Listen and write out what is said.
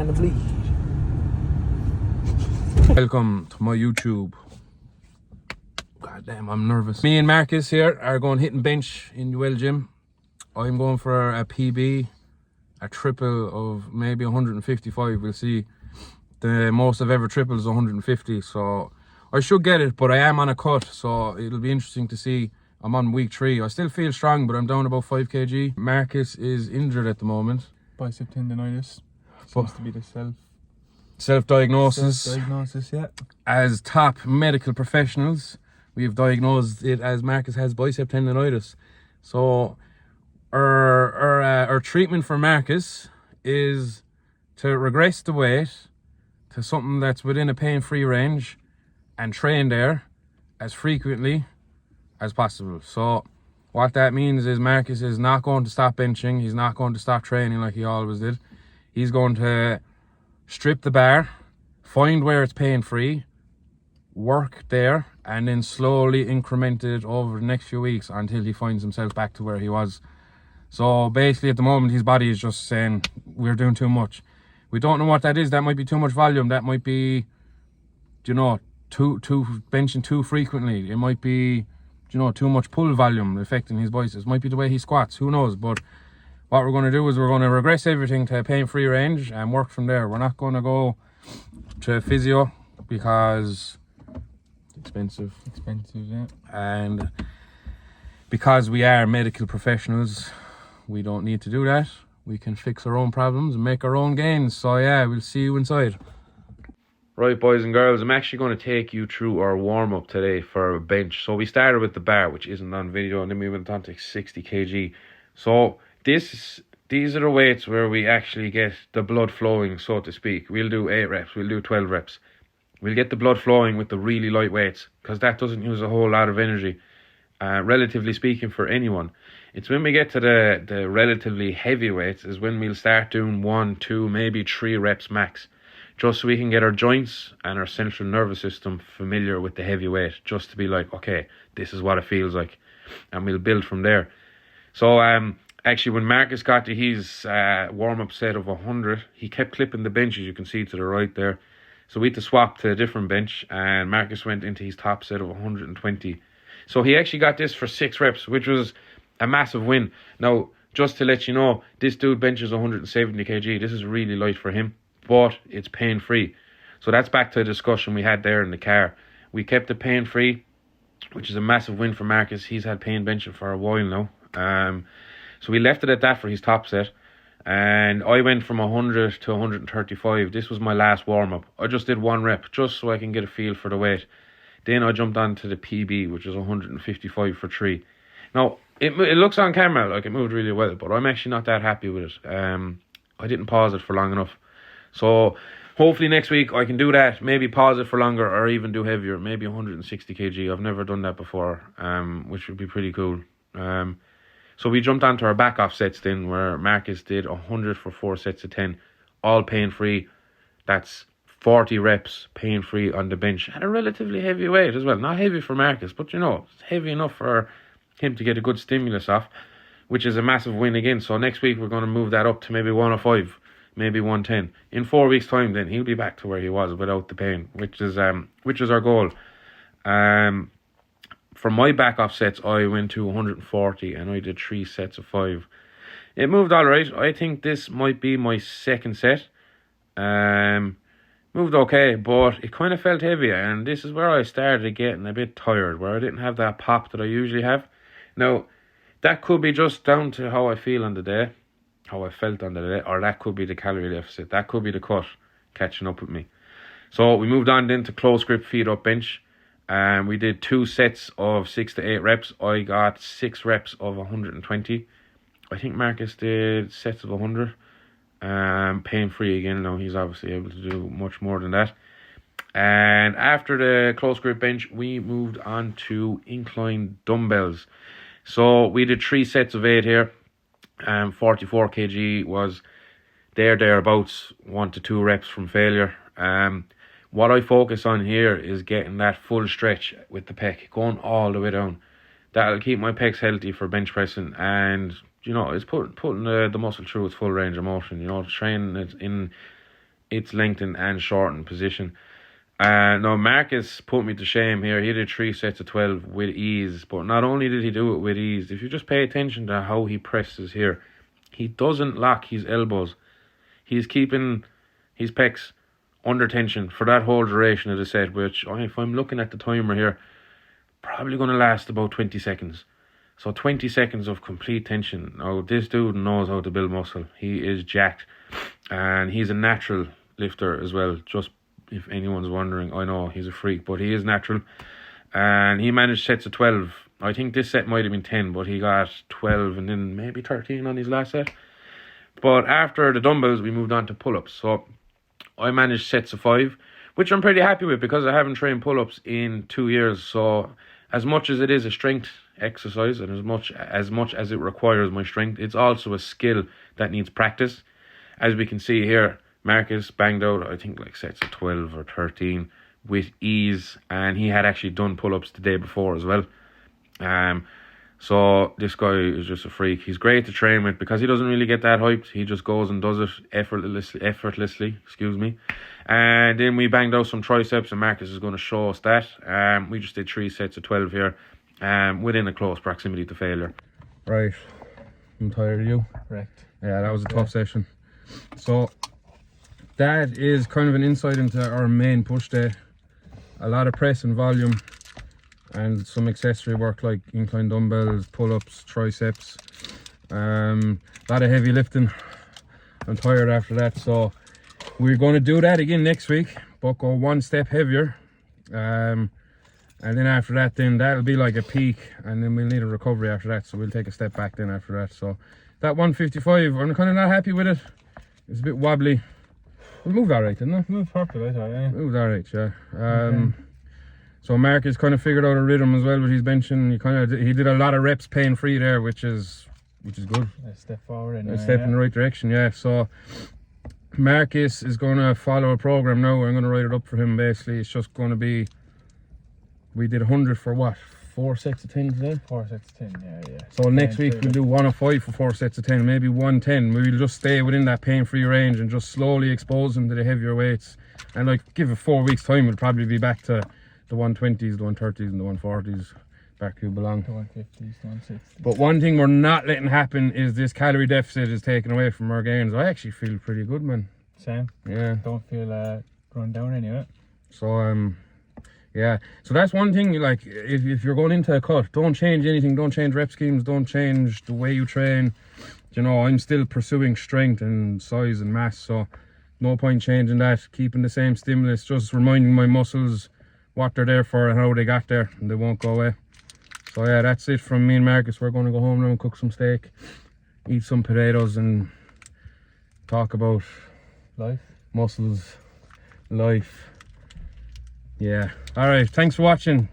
stand to bleed. Welcome to my YouTube. God damn, I'm nervous. Me and Marcus here are going hitting bench in the well gym. I'm going for a PB, a triple of maybe 155. We'll see. The most I've ever tripled is 150, so I should get it, but I am on a cut, so it'll be interesting to see. I'm on week 3. I still feel strong, but I'm down about 5 kg. Marcus is injured at the moment. Bicep tendonitis. Seems to be the self-diagnosis. Self-diagnosis, yeah. As top medical professionals, we have diagnosed it as Marcus has bicep tendonitis. So our treatment for Marcus is to regress the weight to something that's within a pain-free range and train there as frequently as possible. So what that means is Marcus is not going to stop benching. He's not going to stop training like he always did. He's going to strip the bar, find where it's pain-free, work there, and then slowly increment it over the next few weeks until he finds himself back to where he was. So basically at the moment his body is just saying we're doing too much. We don't know what that is. That might be too much volume. That might be, you know, too benching too frequently. It might be, you know, too much pull volume affecting his biceps. It might be the way he squats. Who knows? But what we're going to do is we're going to regress everything to a pain-free range and work from there. We're not going to go to physio because it's expensive. Expensive, yeah. And because we are medical professionals, we don't need to do that. We can fix our own problems and make our own gains. So yeah, we'll see you inside. Right, boys and girls, I'm actually going to take you through our warm-up today for a bench. So we started with the bar, which isn't on video, and then we went on to 60 kg. So these are the weights where we actually get the blood flowing, so to speak. We'll do 8 reps, we'll do 12 reps. We'll get the blood flowing with the really light weights, because that doesn't use a whole lot of energy, relatively speaking, for anyone. It's when we get to the relatively heavy weights is when we'll start doing 1, 2, maybe 3 reps max, just so we can get our joints and our central nervous system familiar with the heavy weight, just to be like, okay, this is what it feels like, and we'll build from there. So actually when Marcus got to his warm-up set of 100, he kept clipping the bench, as you can see to the right there. So we had to swap to a different bench, and Marcus went into his top set of 120. So he actually got this for 6 reps, which was a massive win. Now, just to let you know, this dude benches 170 kg. This is really light for him, but it's pain-free. So that's back to the discussion we had there in the car. We kept it pain-free, which is a massive win for Marcus. He's had pain benching for a while now. So we left it at that for his top set. And I went from 100 to 135. This was my last warm-up. I just did 1 rep, just so I can get a feel for the weight. Then I jumped on to the PB, which is 155 for 3. Now, it looks on camera like it moved really well, but I'm actually not that happy with it. I didn't pause it for long enough. So hopefully next week I can do that, maybe pause it for longer, or even do heavier, maybe 160 kg. I've never done that before, which would be pretty cool. So we jumped onto our back off sets then, where Marcus did 100 for 4 sets of 10, all pain-free. That's 40 reps pain-free on the bench at a relatively heavy weight as well. Not heavy for Marcus, but you know, it's heavy enough for him to get a good stimulus off, which is a massive win again. So next week we're going to move that up to maybe 105, maybe 110. In 4 weeks' time, then he'll be back to where he was without the pain, which is our goal. For my back off sets, I went to 140 and I did 3 sets of 5. It moved all right. I think this might be my second set. Moved okay, but it kind of felt heavy, and this is where I started getting a bit tired, where I didn't have that pop that I usually have. Now, that could be just down to how I feel on the day, how I felt on the day, or that could be the calorie deficit. That could be the cut catching up with me. So we moved on then to close grip feed up bench, and we did 2 sets of 6 to 8 reps. I got 6 reps of 120. I think Marcus did sets of 100. Pain-free again. Now he's obviously able to do much more than that. And after the close grip bench, we moved on to incline dumbbells. So we did 3 sets of 8 here. 44 kg was thereabouts, 1 to 2 reps from failure. What I focus on here is getting that full stretch with the pec, going all the way down. That'll keep my pecs healthy for bench pressing, and you know, it's putting the muscle through its full range of motion. You know, training it its lengthened and shortened position. Now Marcus put me to shame here. He did 3 sets of 12 with ease, but not only did he do it with ease, if you just pay attention to how he presses here, he doesn't lock his elbows. He's keeping his pecs under tension for that whole duration of the set, which, if I'm looking at the timer here, probably going to last about 20 seconds. So 20 seconds of complete tension. Now, this dude knows how to build muscle. He is jacked, and he's a natural lifter as well. Just if anyone's wondering, I know he's a freak, but he is natural. And he managed sets of 12. I think this set might have been 10, but he got 12 and then maybe 13 on his last set. But after the dumbbells, we moved on to pull-ups. So I managed sets of 5, which I'm pretty happy with because I haven't trained pull-ups in 2 years. So as much as it is a strength exercise and as much as it requires my strength, it's also a skill that needs practice. As we can see here, Marcus banged out, I think, like sets of 12 or 13 with ease, and he had actually done pull-ups the day before as well. So this guy is just a freak. He's great to train with because he doesn't really get that hyped. He just goes and does it effortlessly, And then we banged out some triceps, and Marcus is going to show us that. We just did 3 sets of 12 here, within a close proximity to failure. Right, I'm tired of you. Correct. Yeah, that was a tough session. So that is kind of an insight into our main push day. A lot of press and volume, and some accessory work like incline dumbbells, pull-ups, triceps. A lot of heavy lifting. I'm tired after that, so we're going to do that again next week, but go 1 step heavier. And then after that, then that'll be like a peak, and then we'll need a recovery after that, so we'll take a step back then after that. So that 155, I'm kind of not happy with it. It's a bit wobbly. It moved alright, didn't it? Moved perfect, I thought, yeah. It moved alright, yeah. So Marcus kind of figured out a rhythm as well with his benching. He did a lot of reps pain free there, which is good. A step forward anyway, A step in the right direction, yeah. So Marcus is going to follow a program now. I'm going to write it up for him. Basically, it's just going to be, we did 100 for what, 4 sets of 10 today? 4 sets of 10, yeah. So next week we'll do 105 for 4 sets of 10, maybe 110. We'll just stay within that pain-free range and just slowly expose him to the heavier weights. And like, give it 4 weeks time, we'll probably be back to the 120s, the 130s and the 140s. Back to belong. The 150s, the 160s. But one thing we're not letting happen is this calorie deficit is taken away from our gains. I actually feel pretty good, man. Same. Yeah. Don't feel run down anyway. So yeah, so that's one thing. Like, if you're going into a cut, don't change anything. Don't change rep schemes. Don't change the way you train. You know, I'm still pursuing strength and size and mass, so no point changing that. Keeping the same stimulus, just reminding my muscles what they're there for and how they got there, and they won't go away. So yeah, that's it from me and Marcus. We're going to go home now and cook some steak, eat some potatoes, and talk about Life. Muscles, life. Yeah. All right. Thanks for watching.